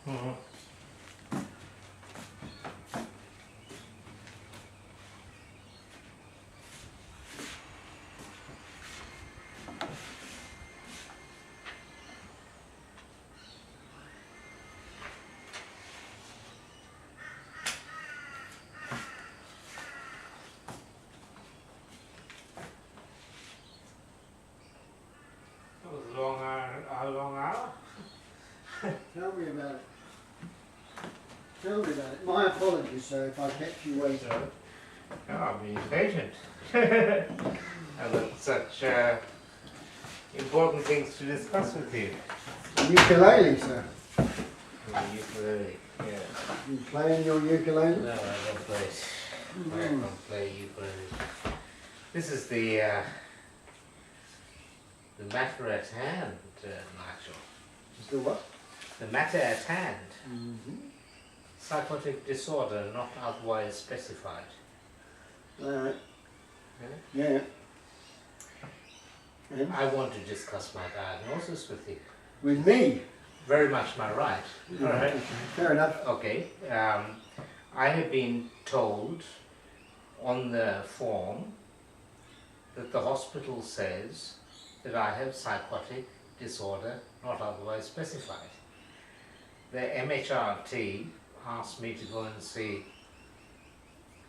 Mhm. That was a long hour. A long hour. Tell me about it. Tell me about it. My apologies, sir, if I kept you waiting. Oh, I've been patient. I've got such important things to discuss with you. Ukulele, sir. The ukulele, yeah. You playing your ukulele? No, I don't play it. I don't play ukulele. This is the matter at hand, Nigel. The what? The matter at hand. Mm-hmm. Psychotic disorder not otherwise specified. Alright. Yeah? Yeah. And I want to discuss my diagnosis with you. with me? Very much my right. All right. Okay. Fair enough. Okay. I have been told on the form that the hospital says that I have psychotic disorder not otherwise specified. The MHRT asked me to go and see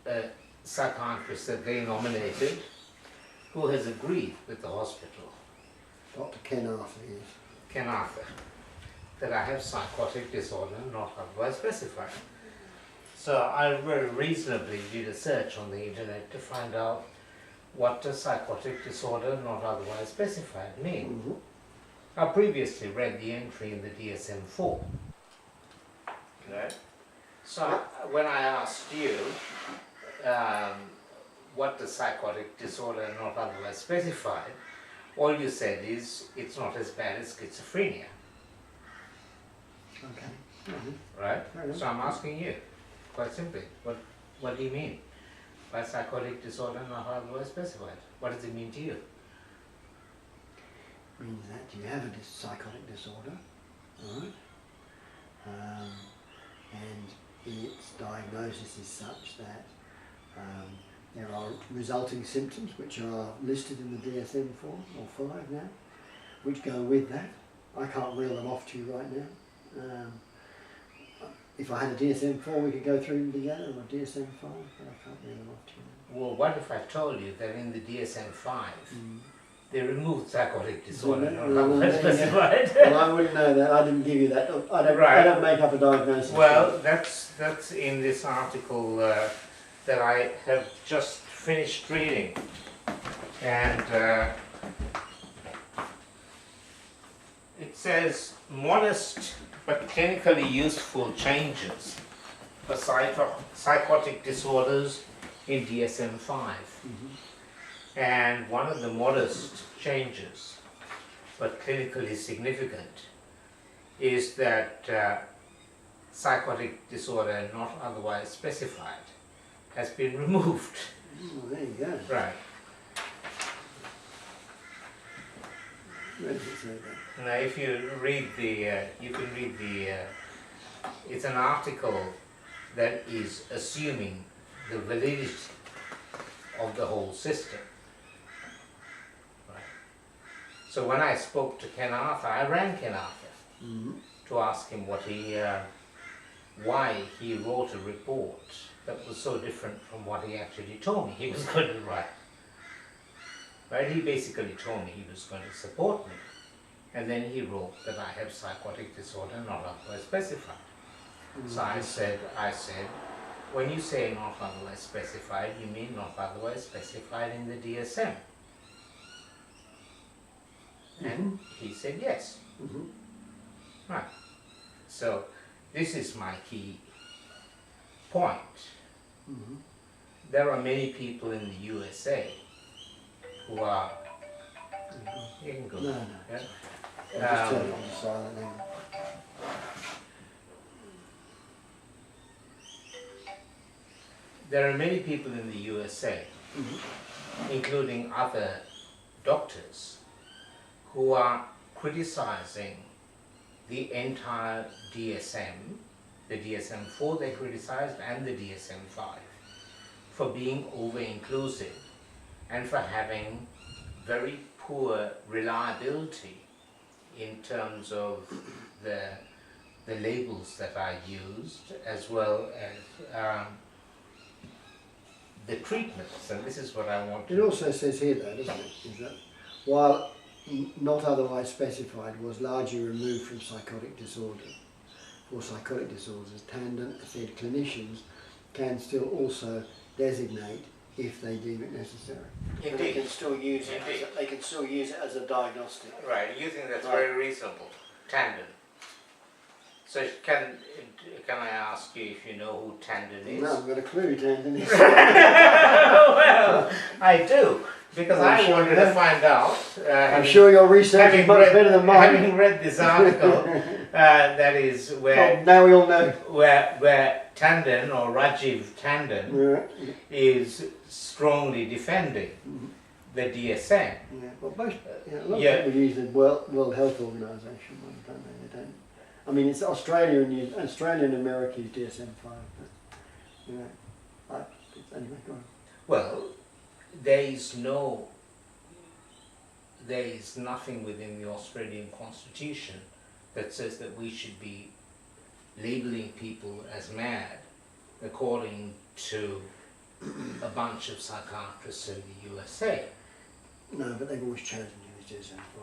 a psychiatrist that they nominated who has agreed with the hospital, Dr. Ken Arthur, yes. Ken Arthur, that I have psychotic disorder not otherwise specified. So I very reasonably did a search on the internet to find out what does psychotic disorder not otherwise specified mean. Mm-hmm. I previously read the entry in the DSM-4. Okay. So when I asked you what does psychotic disorder not otherwise specified, all you said is it's not as bad as schizophrenia. Okay. Mm-hmm. Right? Fair enough. So I'm asking you, quite simply, what do you mean by psychotic disorder not otherwise specified? What does it mean to you? Means that you have a psychotic disorder, right? And its diagnosis is such that there are resulting symptoms which are listed in the DSM-4 or 5 now, which go with that. I can't reel them off to you right now. If I had a DSM-4 we could go through them together, or a DSM-5, but I can't reel them off to you. Well, what if I told you that in the DSM-5 they removed psychotic disorder not otherwise specified? Well, I wouldn't know that. I didn't give you that. I don't make up a diagnosis. Well, that's in this article that I have just finished reading, and it says modest but clinically useful changes for psychotic disorders in DSM-5. And one of the modest changes, but clinically significant, is that psychotic disorder not otherwise specified has been removed. Oh, there you go. Right. Where does it say that? Now, if you read the, you can read the, it's an article that is assuming the validity of the whole system. Right. So when I spoke to Ken Arthur, I rang Ken Arthur to ask him what he, why he wrote a report that was so different from what he actually told me he was going to write. Right? He basically told me he was going to support me, and then he wrote that I have psychotic disorder not otherwise specified. So I said, when you say not otherwise specified, you mean not otherwise specified in the DSM? And he said yes. Right. So this is my key point. There are many people in the USA who are, you can go. No, no. Yeah? I'll just turn it on silent then. There are many people in the USA, including other doctors, who are criticizing the entire DSM, the DSM-4 they criticized and the DSM-5, for being over-inclusive and for having very poor reliability in terms of the labels that are used, as well as the treatments. And this is what I want to... It also says here though, doesn't it, is that while not otherwise specified, was largely removed from psychotic disorder. For psychotic disorders, Tandon said clinicians can still also designate if they deem it necessary. Indeed. They can still use it. They can still use it as a diagnostic. Right, you think that's very reasonable. Tandon. So can I ask you if you know who Tandon is? No, I've got a clue who Tandon is. Well, I do, because I wanted to find out. I'm sure your research is much better than mine. Having read this article, that is where... Well, now we all know. Where Tandon, or Rajiv Tandon, is strongly defending the DSM. Yeah, well, most, a lot of people use the World Health Organization one, don't they? They don't. I mean, it's Australia and America is DSM-5, but you know, anyway, go on. Well, there is nothing within the Australian Constitution that says that we should be labeling people as mad, according to a bunch of psychiatrists in the USA. No, but they've always chosen to use DSM-5.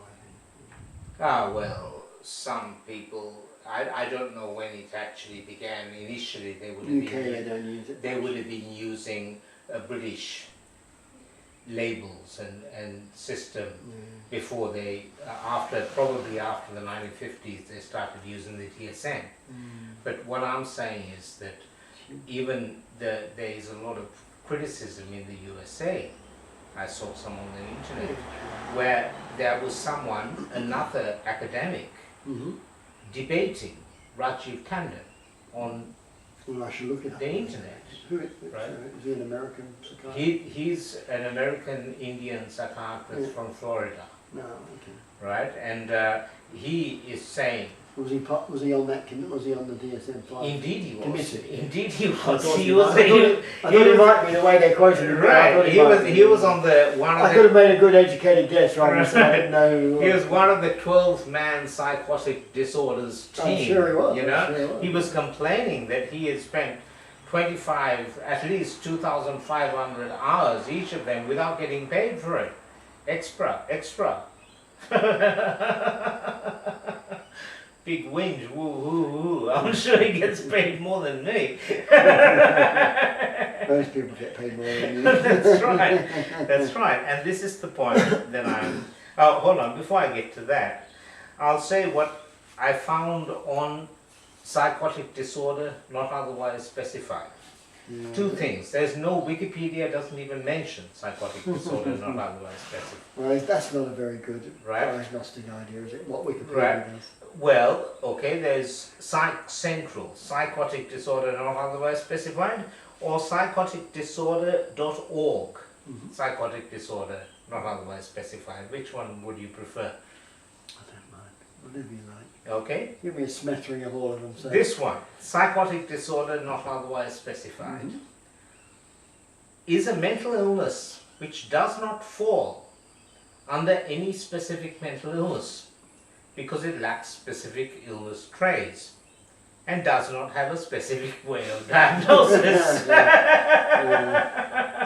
Ah, well, some people, I don't know when it actually began. Initially, they would have they don't use it. They would have been using British labels and system before they, probably after the 1950s, they started using the DSM. But what I'm saying is that even there is a lot of criticism in the USA. I saw some on the internet where there was another academic, debating Rajiv Tandon on the internet. Right? Is he an American psychiatrist? He's an American Indian psychiatrist from Florida. No, okay. Right, and he is saying. Was he on the DSM-5? Indeed he was. Committee. Indeed he was. I thought he might be the way they quoted him. Right. He was on the one of I could have made a good educated guess, right? So I didn't know. He was one of the 12-man psychotic disorders team. I'm sure he was. You know, he was complaining that he had spent at least 2,500 hours each of them without getting paid for it. Extra. Big whinge, woo woo woo. I'm sure he gets paid more than me. Most people get paid more than you. That's right. And this is the point that I'm... Oh, hold on, before I get to that, I'll say what I found on psychotic disorder not otherwise specified. Yeah. Two things. There's no, Wikipedia doesn't even mention psychotic disorder not otherwise specified. Well, that's not a very good diagnostic idea, is it? What Wikipedia does. Well, okay, there's Psych Central, psychotic disorder not otherwise specified, or psychoticdisorder.org, psychotic disorder not otherwise specified. Which one would you prefer? I don't mind. Whatever you like. Okay. Give me a smattering of all of them. So. This one, psychotic disorder not otherwise specified, is a mental illness which does not fall under any specific mental illness, because it lacks specific illness traits and does not have a specific way of diagnosis.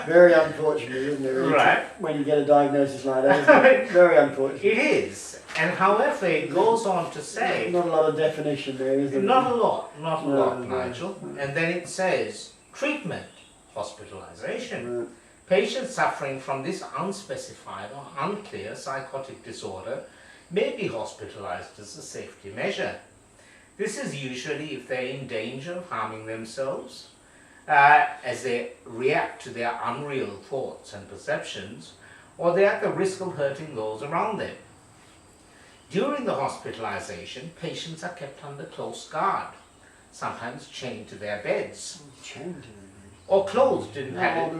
Very unfortunate, isn't it? Right. When you get a diagnosis like that, isn't it? Very unfortunate. It is. And however, it goes on to say... Not a lot of definition there, is there? Not a lot, Nigel. And then it says, treatment, hospitalization. Patients suffering from this unspecified or unclear psychotic disorder may be hospitalized as a safety measure. This is usually if they're in danger of harming themselves, as they react to their unreal thoughts and perceptions, or they're at the risk of hurting those around them. During the hospitalization, patients are kept under close guard, sometimes chained to their beds, or closed in padded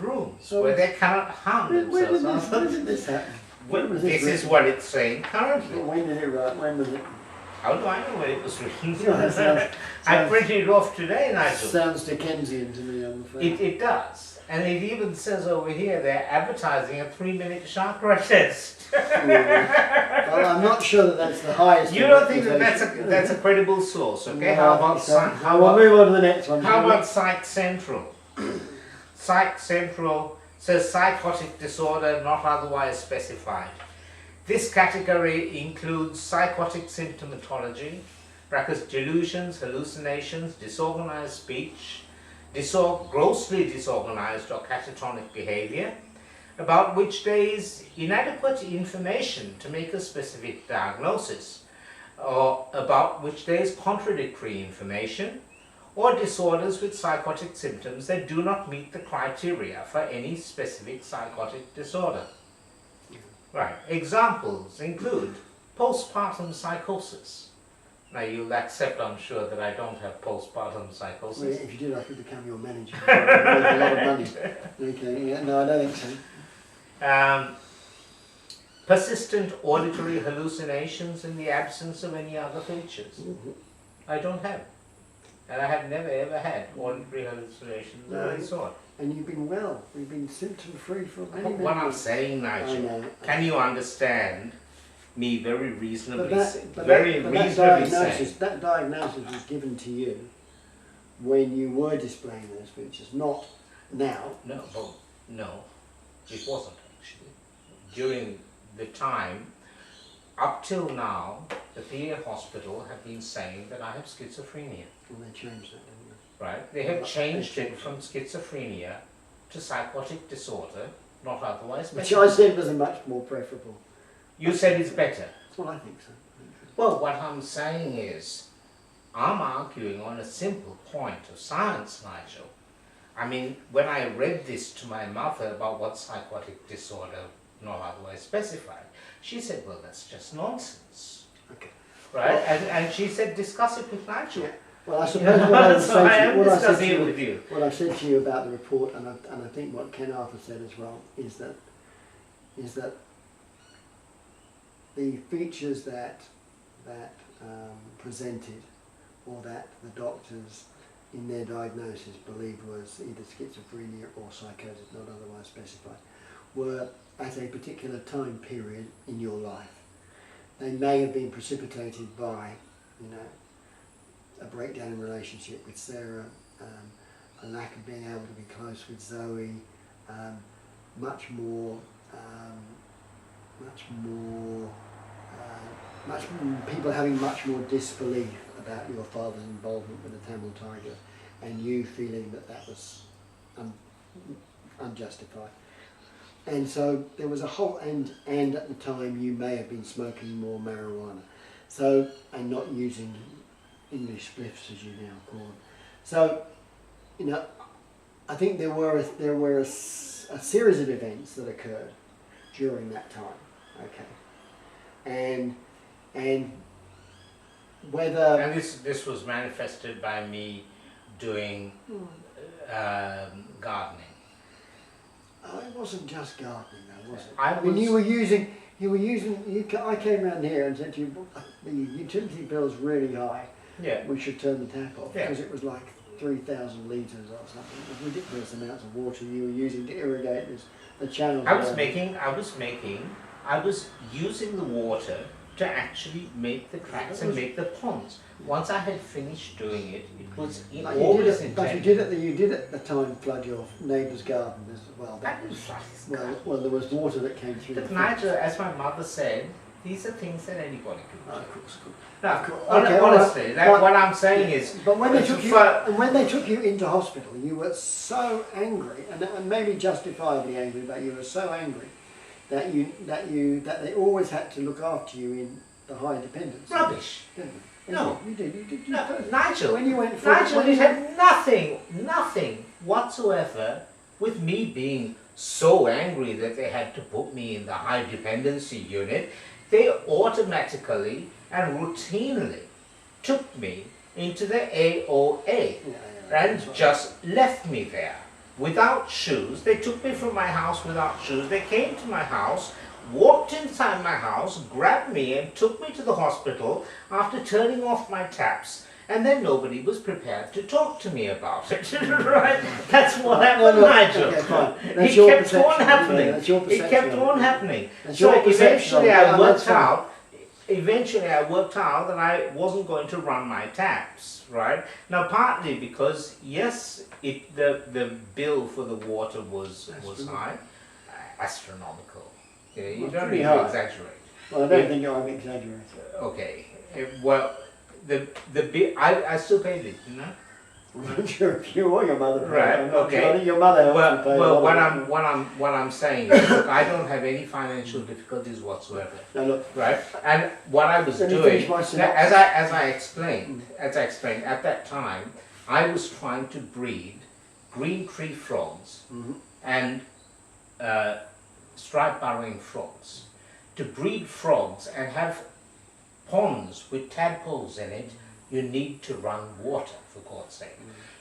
rooms where they cannot harm themselves. When did this happen? This is what it's saying currently. When did it write? When was it? How do I know when it was written? Sounds, I printed it off today, Nigel. sounds Dickensian to me, I'm afraid. It does. And it even says over here they're advertising a 3-minute chakra test. Well, I'm not sure that that's the highest. You don't think that that's a credible source, okay? No, How I about think so. We'll move on to the next one. How about Psych Central? Psych Central says psychotic disorder not otherwise specified. This category includes psychotic symptomatology, brackets delusions, hallucinations, disorganized speech, grossly disorganized or catatonic behavior, about which there is inadequate information to make a specific diagnosis, or about which there is contradictory information, or disorders with psychotic symptoms that do not meet the criteria for any specific psychotic disorder. Right. Examples include postpartum psychosis. Now you'll accept, I'm sure, that I don't have postpartum psychosis. Well, if you did, I could become your manager. A lot of money. Okay, yeah, no, I don't think so. Persistent auditory hallucinations in the absence of any other features. I don't have. And I have never ever had auditory hallucinations of any sort. And you've been well. You've been symptom-free for many years. What I'm saying, Nigel, can you understand me very reasonably saying? That diagnosis was given to you when you were displaying those features, not now. No, it wasn't actually. During the time, up till now, the PA hospital have been saying that I have schizophrenia. Well, they changed that, didn't they? Right, they have changed it from schizophrenia to psychotic disorder, not otherwise Which specified. I said was a much more preferable. You said it's better. Well, I think so. Well, what I'm saying is, I'm arguing on a simple point of science, Nigel. I mean, when I read this to my mother about what psychotic disorder, not otherwise specified, she said, well, that's just nonsense. Okay. Right? And she said, discuss it with Nigel. Yeah. Well, I suppose what I said to you about the report, and I think what Ken Arthur said as well, is that the features that presented, or that the doctors in their diagnosis believed was either schizophrenia or psychosis, not otherwise specified, were at a particular time period in your life. They may have been precipitated by, a breakdown in relationship with Sarah, a lack of being able to be close with Zoe, people having much more disbelief about your father's involvement with the Tamil Tigers, and you feeling that was unjustified. And so there was a whole, and at the time you may have been smoking more marijuana, so, and not using English spliffs as you now call them. So, I think there were a series of events that occurred during that time, okay, and whether... And this was manifested by me doing gardening. Oh, it wasn't just gardening though, was it? I mean, I came around here and said to you, the utility bill's really high. Yeah. We should turn the tap off, Yeah. because it was like 3,000 litres or something. It was ridiculous amounts of water you were using to irrigate the channels. I was using the water to actually make the cracks and make the ponds. Once I had finished doing it, it was always intended. But you did at the time flood your neighbour's garden as well. That was right. Well, there was water that came through. But Nigel, as my mother said, these are things that anybody could do. Of course. No, Okay, honestly, what I'm saying is... But when they took you into hospital, you were so angry, and maybe justifiably angry, but you were so angry that they always had to look after you in the high dependence. Rubbish. Didn't they? No. You did. No, Nigel, when you went Nigel, it had nothing whatsoever with me being so angry that they had to put me in the high dependency unit. They automatically and routinely took me into the AOA and just left me there without shoes. They took me from my house without shoes. They came to my house walked inside my house, grabbed me and took me to the hospital after turning off my taps. And then nobody was prepared to talk to me about it, right? That's what happened, Nigel. Okay, fine. It kept on happening. It kept on happening. So eventually I worked out that I wasn't going to run my taps, right? Now partly because, yes, the bill for the water was high, astronomical. Yeah, you don't need to exaggerate. Well, I don't think I'm exaggerating. Okay, well, the bill, I still paid it, you know. I'm not sure if you or your mother paid. Right. Okay. Sure. I think your mother helped you pay. Well, what I'm saying is, look, I don't have any financial difficulties whatsoever. No, look. Right. And what I was doing, as I explained at that time, I was trying to breed green tree frogs and striped burrowing frogs. To breed frogs and have ponds with tadpoles in it, you need to run water, for God's sake.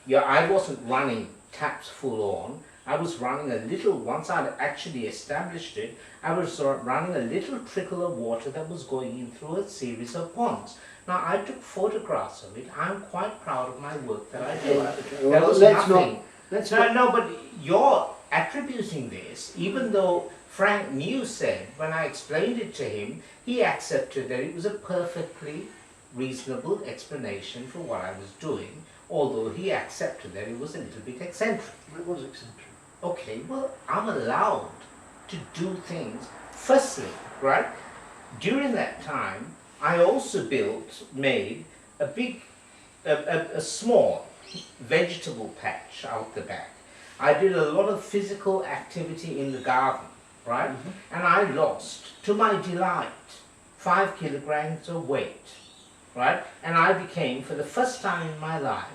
Yeah, I wasn't running taps full on. I was running a little, once I'd actually established it, I was running a little trickle of water that was going in through a series of ponds. Now, I took photographs of it. I'm quite proud of my work that I did. There was nothing. No, but you're attributing this, even though Frank New said, when I explained it to him, he accepted that it was a perfectly reasonable explanation for what I was doing, although he accepted that it was a little bit eccentric. It was eccentric. Okay, well, I'm allowed to do things. Firstly, right, during that time, I also made a small vegetable patch out the back. I did a lot of physical activity in the garden, right? And I lost, to my delight, 5 kilograms of weight, right? And I became, for the first time in my life,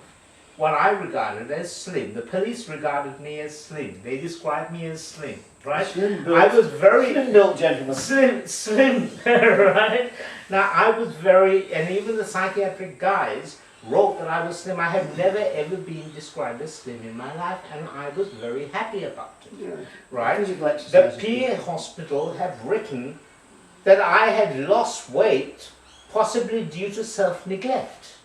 what I regarded as slim. The police regarded me as slim. They described me as slim, right? I was very slim-built gentleman. Slim, right? Now I was very, and even the psychiatric guys wrote that I was slim. I have never ever been described as slim in my life, and I was very happy about it, right? The PA hospital have written that I had lost weight, possibly due to self-neglect.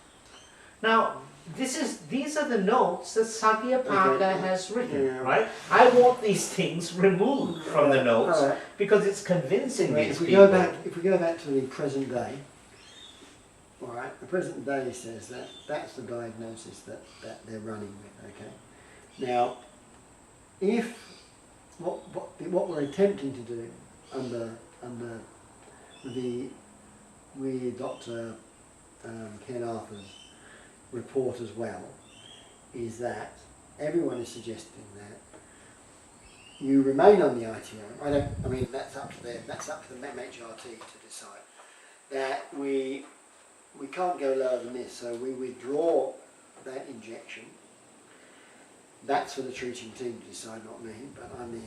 Now, these are the notes that Sagia Parker has written, right? I want these things removed from the notes because it's convincing these people. If we go back to the present day, all right, the present day says that that's the diagnosis that they're running with, okay? Now, if what we're attempting to do with Dr. Ken Arthur's report as well, is that everyone is suggesting that you remain on the ITO. I mean that's up to them. That's up to the MHRT to decide. That we can't go lower than this, so we withdraw that injection. That's for the treating team to decide, not me. But I'm the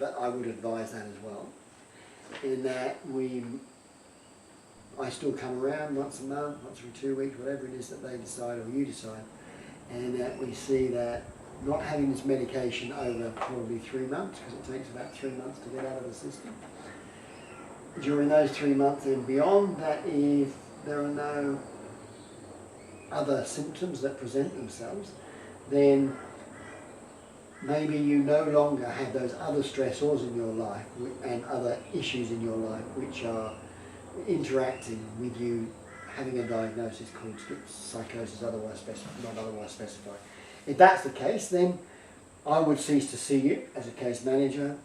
but I would advise that as well. In that I still come around once a month, once every 2 weeks, whatever it is that they decide or you decide, and that we see that not having this medication over probably 3 months, because it takes about 3 months to get out of the system. During those 3 months and beyond, that if there are no other symptoms that present themselves, then maybe you no longer have those other stressors in your life and other issues in your life which are interacting with you having a diagnosis called psychosis, not otherwise specified. If that's the case, then I would cease to see you as a case manager.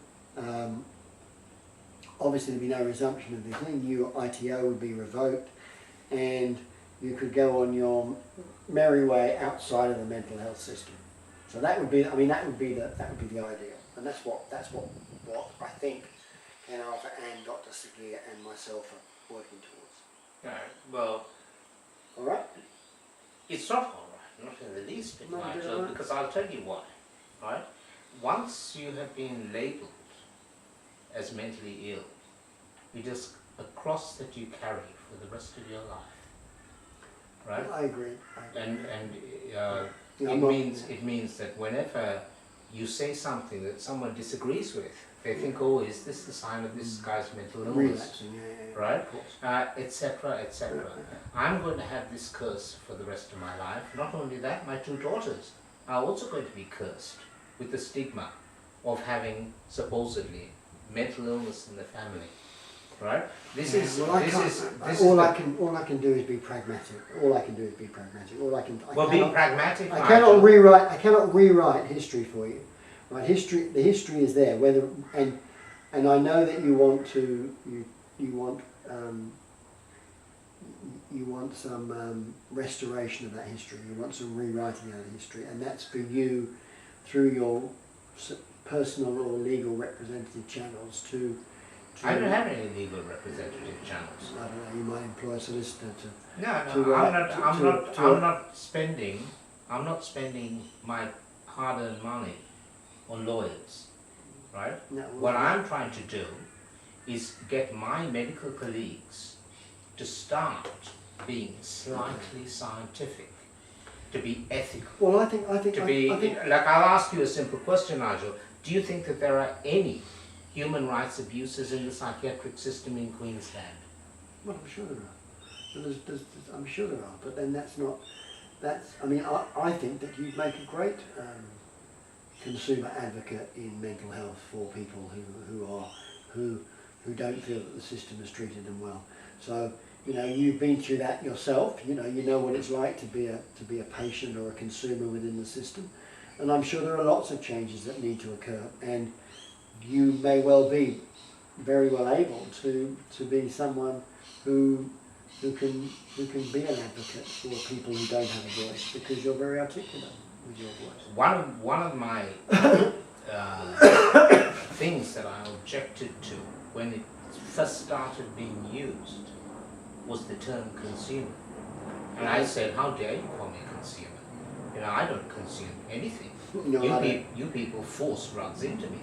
Obviously there'd be no resumption of the thing. Your ITO would be revoked, and you could go on your merry way outside of the mental health system. So that would be, I mean, that would be the ideal, and that's what I think Ken Arthur and Dr. Siglia and myself are working towards. No, well, all right. It's not all right, not in the least bit, Nigel, because I'll tell you why. Right? Once you have been labelled as mentally ill, it is a cross that you carry for the rest of your life. Right? I agree. And it means that whenever you say something that someone disagrees with, they think, oh, is this the sign of this guy's mental illness? Relapsing, right? Etc., etc. I'm going to have this curse for the rest of my life. Not only that, my 2 daughters are also going to be cursed with the stigma of having supposedly mental illness in the family. Right? All I can do is be pragmatic. All I can do is be pragmatic. Be pragmatic. I cannot rewrite history for you. Right? The history is there. And I know that you want some restoration of that history. You want some rewriting of that history, and that's for you through your personal or legal representative channels to. I don't have any legal representative channels. I don't know. You might employ a solicitor to. No, I'm not spending my hard-earned money on lawyers, right? No, what I'm trying to do is get my medical colleagues to start being slightly scientific, to be ethical. Well, I think like, I'll ask you a simple question, Nigel. Do you think that there are any human rights abuses in the psychiatric system in Queensland? Well, I'm sure there are. I'm sure there are, but then I think that you'd make a great consumer advocate in mental health for people who don't feel that the system has treated them well. So, you've been through that yourself. You know what it's like to be a patient or a consumer within the system, and I'm sure there are lots of changes that need to occur, and you may well be very well able to be someone who can be an advocate for people who don't have a voice, because you're very articulate with your voice. One of my things that I objected to when it first started being used was the term consumer. And I said, how dare you call me a consumer? I don't consume anything. No, you people force drugs into me,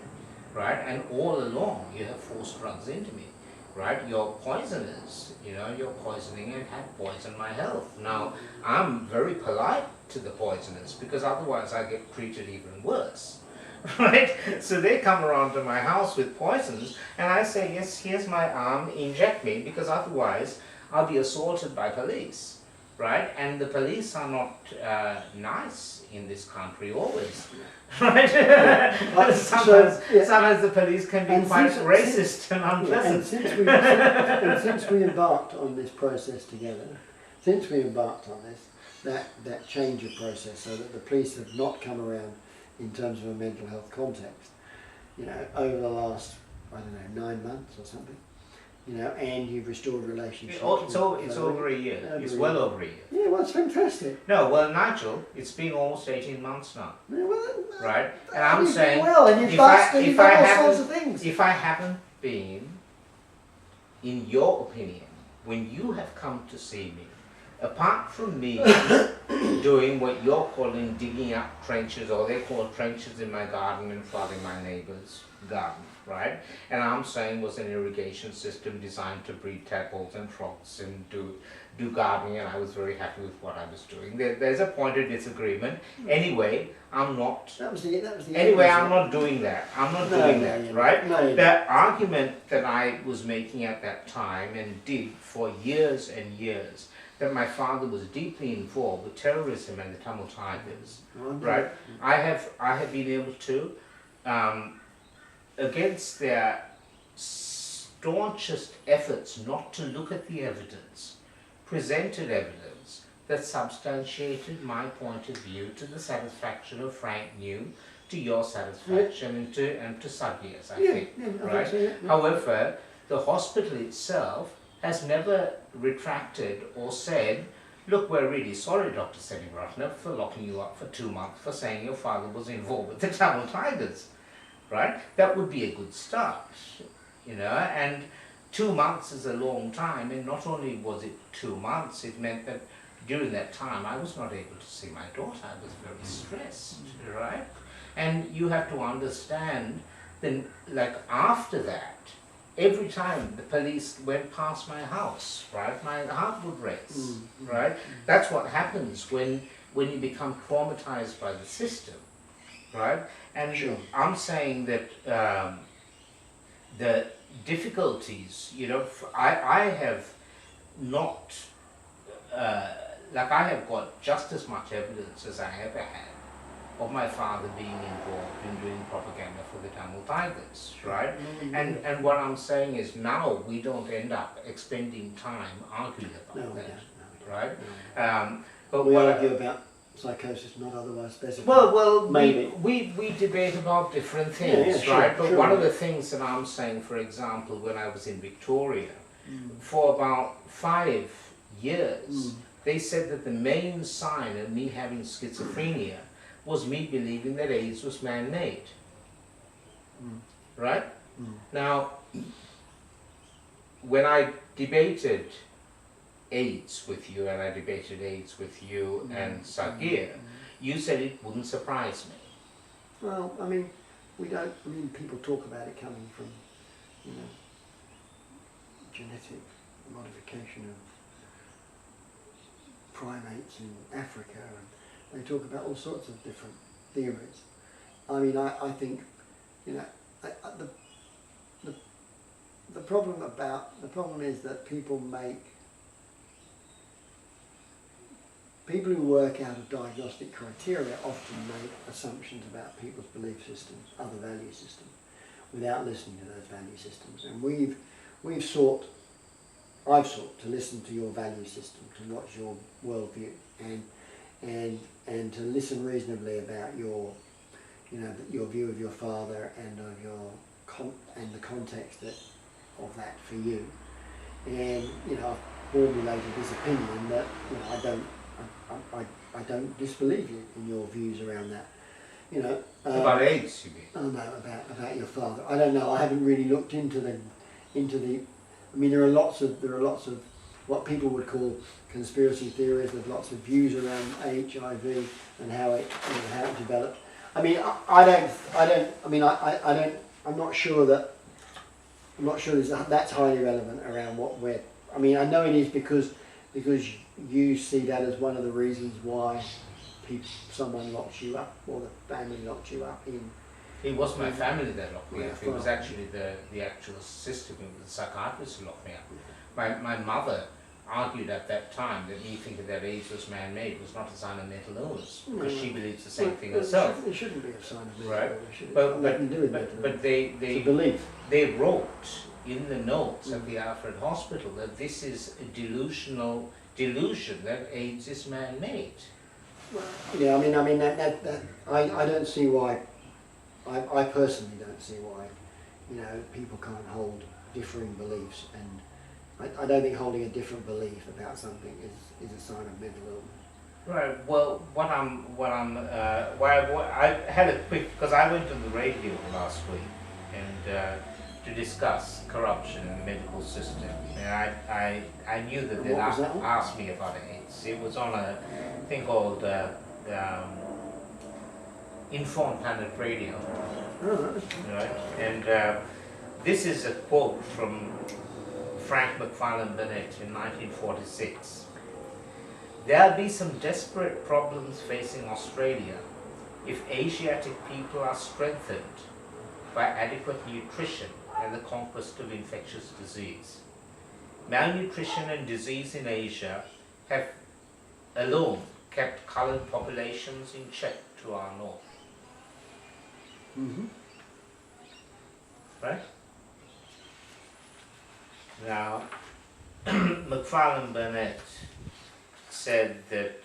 right? And all along you have forced drugs into me, right? You're poisoners, you're poisoning and have poisoned my health. Now, I'm very polite to the poisoners, because otherwise I get treated even worse. Right? So they come around to my house with poisons, and I say, yes, here's my arm, inject me, because otherwise I'll be assaulted by police, right? And the police are not nice in this country always, right? Sometimes the police can be quite racist and unpleasant. And since we embarked on this process together, that change of process, so that the police have not come around in terms of a mental health context, over the last, 9 months or something, and you've restored relationships. It's over a year. It's well over a year. Yeah, well, it's fantastic. No, well, Nigel, it's been almost 18 months now. Yeah, well, right? And I'm you've saying, well, and you've done all sorts of things. If I haven't been, in your opinion, when you have come to see me, apart from me doing what you're calling digging up trenches, or they call trenches in my garden and flooding my neighbour's garden, right? And I'm saying was an irrigation system designed to breed tadpoles and frogs and do gardening, and I was very happy with what I was doing. There's a point of disagreement. Anyway, I'm not. I'm not doing that. I'm not doing that, right? No, the argument that I was making at that time and did for years and years, that my father was deeply involved with terrorism and the Tamil Tigers, right? I have been able to, against their staunchest efforts not to look at the evidence, presented evidence that substantiated my point of view to the satisfaction of Frank New, to your satisfaction, and to Sagia's, I think, right? However, the hospital itself has never retracted or said, look, we're really sorry, Dr. Senewiratne, for locking you up for 2 months for saying your father was involved with the Tamil Tigers, right? That would be a good start, and 2 months is a long time, and not only was it 2 months, it meant that during that time I was not able to see my daughter. I was very stressed, right? And you have to understand, then, like, after that, every time the police went past my house, right, my heart would race, right? That's what happens when you become traumatized by the system, right? And Sure. I'm saying that the difficulties, you know, I have not, like I have got just as much evidence as I ever had of my father being involved in doing propaganda for the Tamil Tigers, right? And what I'm saying is now we don't end up expending time arguing about No, we that, don't. right? No. But We what argue about psychosis not otherwise specified. well, maybe. we debate about different things, sure, right? But sure. one of the things that I'm saying, for example, when I was in Victoria, for about 5 years, they said that the main sign of me having schizophrenia was me believing that AIDS was man-made. Right? Now, when I debated AIDS with you, and I debated AIDS with you and Sagir, you said it wouldn't surprise me. Well, I mean, people talk about it coming from, you know, genetic modification of primates in Africa, and they talk about all sorts of different theories. I mean, I think, you know, the problem is that people who work out of diagnostic criteria often make assumptions about people's belief systems, other value systems, without listening to those value systems. And I've sought to listen to your value system, to what's your worldview, and to listen reasonably about your view of your father and of and the context of that for you. And you know, I've formulated this opinion that, you know, I don't disbelieve you in your views around that. You know, About AIDS, you mean? Oh no, about your father. I don't know. I haven't really looked into the. I mean, there are lots of what people would call conspiracy theories. There's lots of views around HIV and how it developed. I mean, I'm not sure that's highly relevant around what we're. I mean, I know it is because you see that as one of the reasons why someone locks you up, or the family locks you up in. It wasn't my family that locked me Yeah, up. It was actually the actual system. It was the psychiatrists who locked me up. My mother argued at that time that me thinking that AIDS was man-made was not a sign of mental illness, because she believes the same thing herself. It shouldn't be a sign of mental Right. illness. But they wrote in the notes at the Alfred Hospital that this is a delusion that AIDS is man-made. Yeah, I mean that I don't see why. I personally don't see why, you know, people can't hold differing beliefs, and I don't think holding a different belief about something is a sign of mental illness. Right. Well, I had a quick, because I went on the radio last week and to discuss corruption in the medical system, and I knew that they'd asked me about AIDS. It was on a thing called Informed Planet Radio, right? And this is a quote from Frank Macfarlane Burnet in 1946. There'll be some desperate problems facing Australia if Asiatic people are strengthened by adequate nutrition and the conquest of infectious disease. Malnutrition and disease in Asia have alone kept coloured populations in check to our north. Right? Now, Macfarlane Burnet said that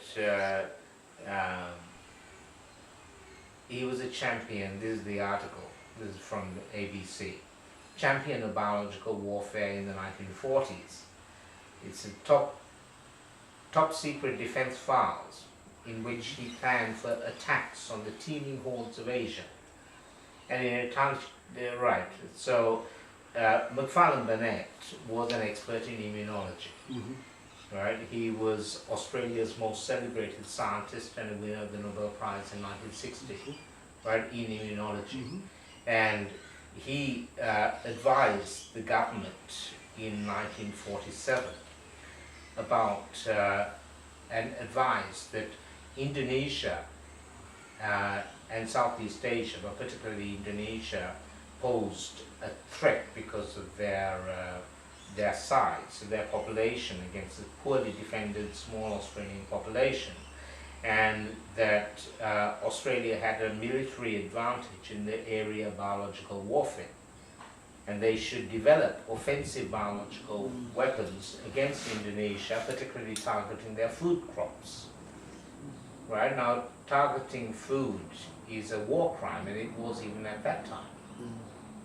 he was a champion. This is the article. This is from the ABC. Champion of biological warfare in the 1940s. It's a top secret defense files in which he planned for attacks on the teeming hordes of Asia. And in a time, right, so Macfarlane Burnet was an expert in immunology. Right, he was Australia's most celebrated scientist and a winner of the Nobel Prize in 1960, right, in immunology. And he advised the government in 1947 and advised that Indonesia and Southeast Asia, but particularly Indonesia, posed a threat because of their size, their population against the poorly defended small Australian population, and that Australia had a military advantage in the area of biological warfare, and they should develop offensive biological weapons against Indonesia, particularly targeting their food crops. Right now, targeting food is a war crime, and it was even at that time.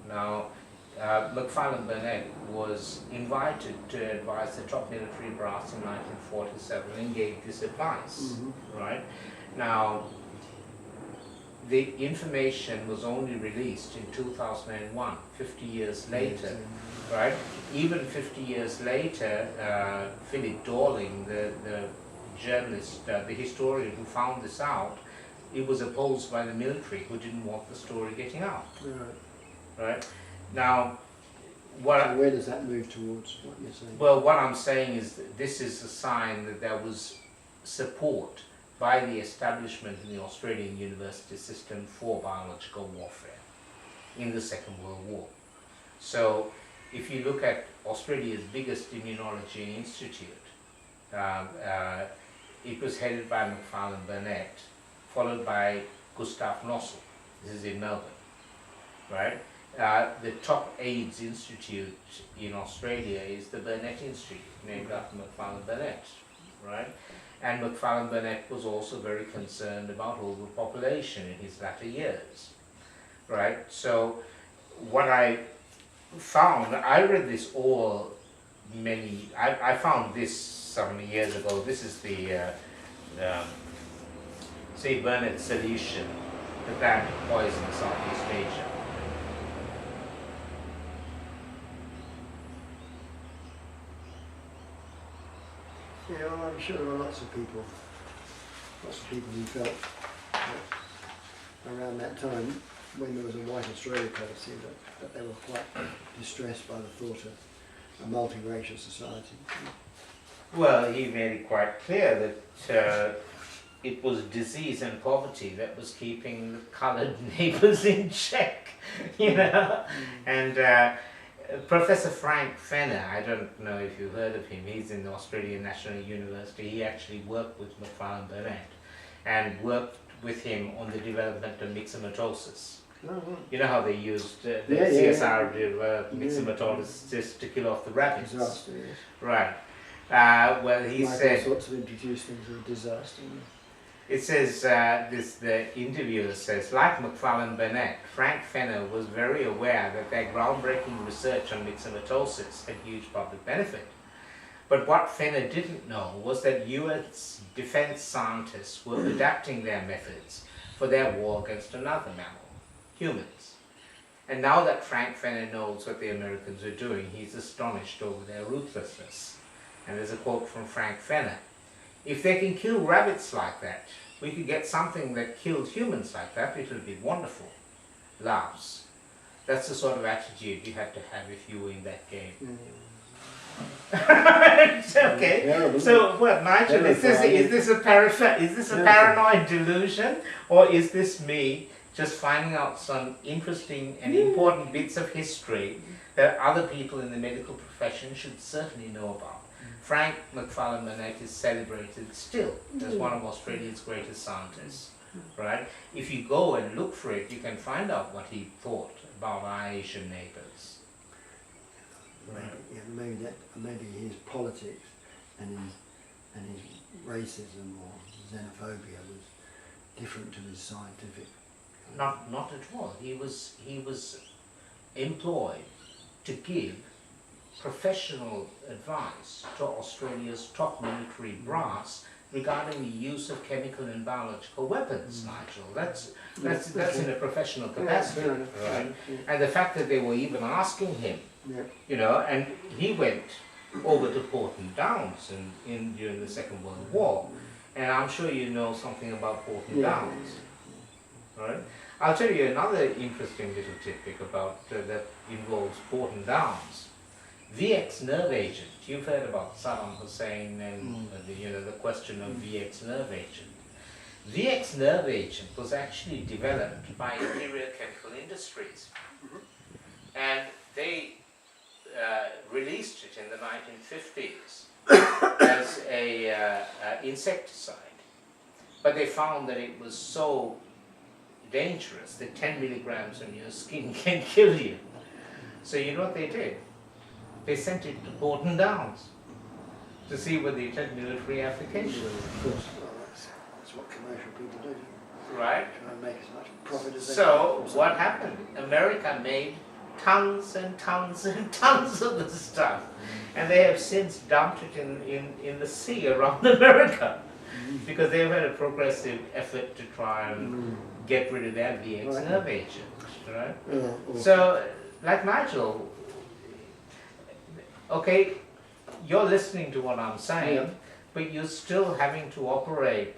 Now, Macfarlane Burnet was invited to advise the top military brass in 1947 and gave this advice, right? Now, the information was only released in 2001, 50 years later, right? Even 50 years later, Philip Dorling, the journalist, the historian who found this out, it was opposed by the military who didn't want the story getting out. Right? Now, so where does that move towards, what you're saying? Well, what I'm saying is that this is a sign that there was support by the establishment in the Australian university system for biological warfare in the Second World War. So, if you look at Australia's biggest immunology institute, it was headed by Macfarlane Burnet, followed by Gustav Nossel. This is in Melbourne, right? The top AIDS institute in Australia is the Burnet Institute, named after Macfarlane Burnet, right? And Macfarlane Burnet was also very concerned about overpopulation in his latter years, right? So what I found, I read this all I found this some years ago. This is the say Burnet solution to ban poison in Southeast Asia. Yeah, well, I'm sure there are lots of people who felt that around that time, when there was a white Australia policy, that they were quite distressed by the thought of a multiracial society. Well, he made it quite clear that it was disease and poverty that was keeping the coloured neighbours in check, you know. And Professor Frank Fenner, I don't know if you've heard of him, he's in the Australian National University. He actually worked with Macfarlane Burnet and worked with him on the development of myxomatosis. You know how they used the CSR developed myxomatosis to kill off the rabbits? Disaster, yes. Right. Well, he said... all sorts of introduced things of disaster. It says, the interviewer says, like Macfarlane Burnet, Frank Fenner was very aware that their groundbreaking research on myxomatosis had huge public benefit. But what Fenner didn't know was that US defense scientists were adapting their methods for their war against another mammal, humans. And now that Frank Fenner knows what the Americans are doing, he's astonished over their ruthlessness. And there's a quote from Frank Fenner: "If they can kill rabbits like that, we could get something that killed humans like that, it would be wonderful." Laughs. That's the sort of attitude you had to have if you were in that game. Okay. So, what, Nigel? Is this a paranoid delusion, or is this me just finding out some interesting and important bits of history that other people in the medical profession should certainly know about? Frank Macfarlane Burnet is celebrated still as one of Australia's greatest scientists, right? If you go and look for it, you can find out what he thought about our Asian neighbours. Maybe his politics and his racism or xenophobia was different to his scientific. Not at all. He was employed to give professional advice to Australia's top military brass regarding the use of chemical and biological weapons, Nigel. That's in a professional capacity, right? And the fact that they were even asking him, you know, and he went over to Porton Downs during the Second World War, and I'm sure you know something about Porton Downs, right? I'll tell you another interesting little tidbit about that involves Porton Downs. VX nerve agent. You've heard about Saddam Hussein and the question of VX nerve agent. VX nerve agent was actually developed by Imperial Chemical Industries, and they released it in the 1950s as a insecticide, but they found that it was so dangerous that 10 milligrams on your skin can kill you. So you know what they did? They sent it to Porton Downs to see whether it had military application. Of course, well, that's what commercial people do. Right? Try and make as much profit as they So can. what happened? America made tons and tons and tons of this stuff, and they have since dumped it in the sea around America, because they've had a progressive effort to try and get rid of that VX nerve agent, right? So, like Nigel, okay, you're listening to what I'm saying, but you're still having to operate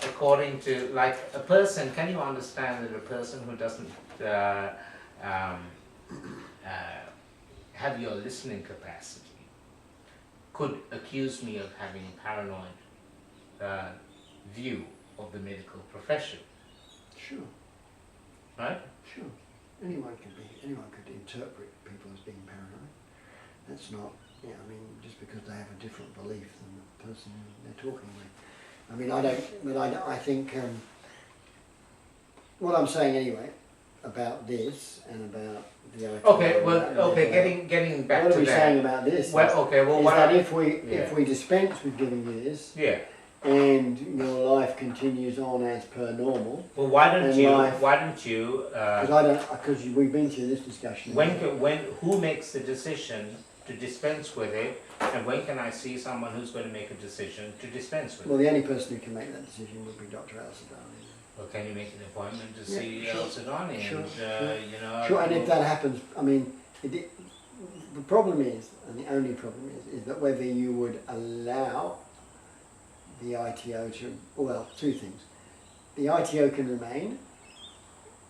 according to, like a person. Can you understand that a person who doesn't have your listening capacity could accuse me of having a paranoid view of the medical profession? Sure. Right? Sure. Anyone could interpret people as being paranoid. That's not, yeah, I mean, just because they have a different belief than the person they're talking with. I mean, I think, what I'm saying anyway, about this and about the other. Okay, well, okay, getting back to that. What are we saying about this? Well, okay, well, is what that if we dispense with giving you this, and your life continues on as per normal. Well, why don't you? Because we've been through this discussion. Who makes the decision to dispense with it, and when can I see someone who's going to make a decision to dispense with it? Well, the only person who can make that decision would be Dr. Arya Chakravarti. Well, can you make an appointment to see Al-Sudani? Sure, and, you know, sure, and if that happens, I mean, the problem is, and the only problem is that whether you would allow the ITO to, well, two things. The ITO can remain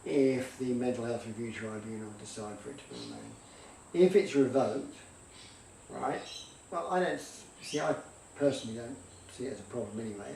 if the Mental Health Review Tribunal decide for it to remain. If it's revoked, right, well, I personally don't see it as a problem anyway.